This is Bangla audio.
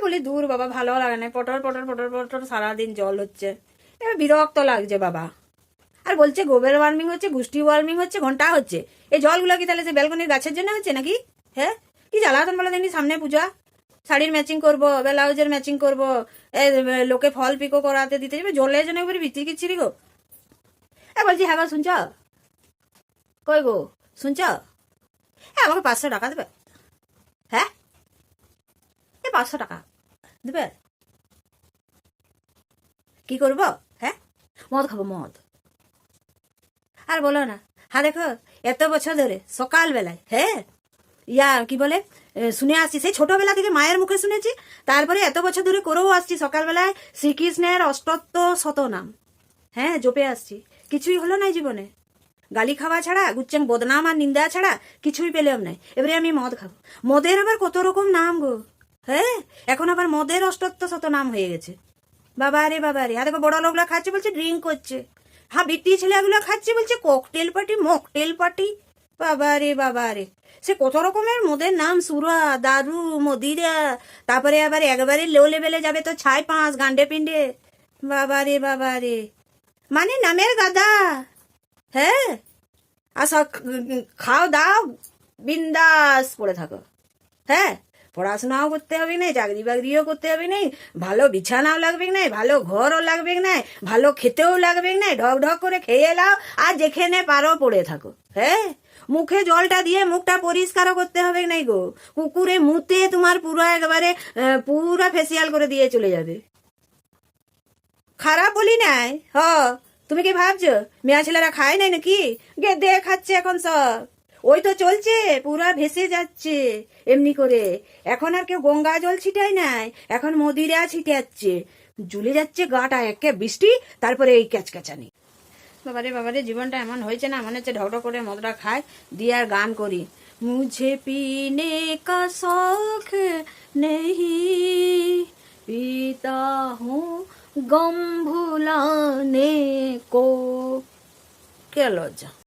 বলি দূর বাবা, ভালো লাগে না, পটর পটর পটর পটর সারাদিন জল হচ্ছে, এবার বিরক্ত লাগছে বাবা। আর বলছে গ্লোবাল ওয়ার্মিং হচ্ছে, গোষ্ঠী ওয়ার্মিং হচ্ছে, ঘন্টা হচ্ছে। এই জলগুলো কি তাহলে সে ব্যালকনির গাছের জন্য হচ্ছে নাকি? হ্যাঁ, কি জ্বালাতন বলে দেখি। সামনে পূজা, শাড়ির ম্যাচিং করবো, ব্লাউজের ম্যাচিং করবো, লোকে ফল পিকো করাতে দিতে যাবে, জলের জন্য একবারে বিচ্ছিরি কিচ্ছিরি গো। বলছি হ্যাঁ গো, শুনছ? কই গো, শুনছ? আমাকে 500 টাকা দেবে? হ্যাঁ, 500 টাকা দেবে? কি করবো? হ্যাঁ, মদ খাবো, মদ। আর বলো না। হ্যাঁ দেখো, এত বছর ধরে সকালবেলায়, হ্যাঁ, কি বলে, শুনে আসছি সেই ছোটবেলা থেকে, মায়ের মুখে শুনেছি, তারপরে এত বছর ধরে করেও আসছি, সকালবেলায় শ্রীকৃষ্ণের অষ্টত্ব শতনাম, হ্যাঁ, জপে আসছি। কিছুই হলো না জীবনে, গালি খাওয়া ছাড়া, গুচ্ছেন বদনাম আর নিন্দা ছাড়া কিছুই পেলাম নাই। এবারে আমি মদ খাবো। মদের আবার কত রকম নাম গো। হ্যাঁ, এখন আবার মদের অষ্টত্ব শত নাম হয়ে গেছে। বাবা রে বাবা রে। আর দেখো বড় লোকরা খাচ্ছে বলছে ড্রিঙ্ক করছে, হ্যাঁ বিটি ছেলেগুলো খাচ্ছে বলছে ককটেল পার্টি, মকটেল পার্টি। বাবা রে বাবা রে, সে কত রকমের মদের নাম, সুরা, দারু, মদিরা, তারপরে আবার একবারে লো লেভেলে যাবে তো ছাই পাঁচ গান্ডে পিন্ডে। বাবা রে বাবা রে, মানে নামের গাদা। হ্যাঁ, আর সব খাও দাও, বিন্দাস পড়ে থাকো। হ্যাঁ, পড়াশোনাও করতে হবে না, চাকরি বাকরিও করতে হবে না, ভালো বিছানাও লাগবে না, ভালো ঘরও লাগবে না, ভালো খেতেও লাগবে না, ঢক ঢক করে খেয়ে নাও, আর যেখানে পারো পড়ে থাকো। হ্যাঁ, মুখে জলটা দিয়ে মুখটা পরিষ্কারও করতে হবে নাই গো, কুকুরে মুতে তোমার পুরো একবারে পুরা ফেসিয়াল করে দিয়ে চলে যাবে। খারাপ বলি নাই, তুমি কি ভাবছো মেয়া ছেলেরা খায় নাই নাকি? গেদে খাচ্ছে এখন সব, ওই তো চলছে, পুরা ভেসে যাচ্ছে এমনি করে। এখন আর কেউ গঙ্গা জল ছিটায় নাই, এখন মদিরা ছিটাচ্ছে, জ্বলে যাচ্ছে গাটা, একে বৃষ্টি, তারপরে এই ক্যাচক্যাচানি। বাবারে জীবনটা এমন হয়েছে না, মনে হচ্ছে ঢকঢক করে মদটা খায়, দিয়ে আর গান করি, মুঝে পিনে কা শৌক নেহি, पीता हूँ गम भुलाने को। क्या लज्जा।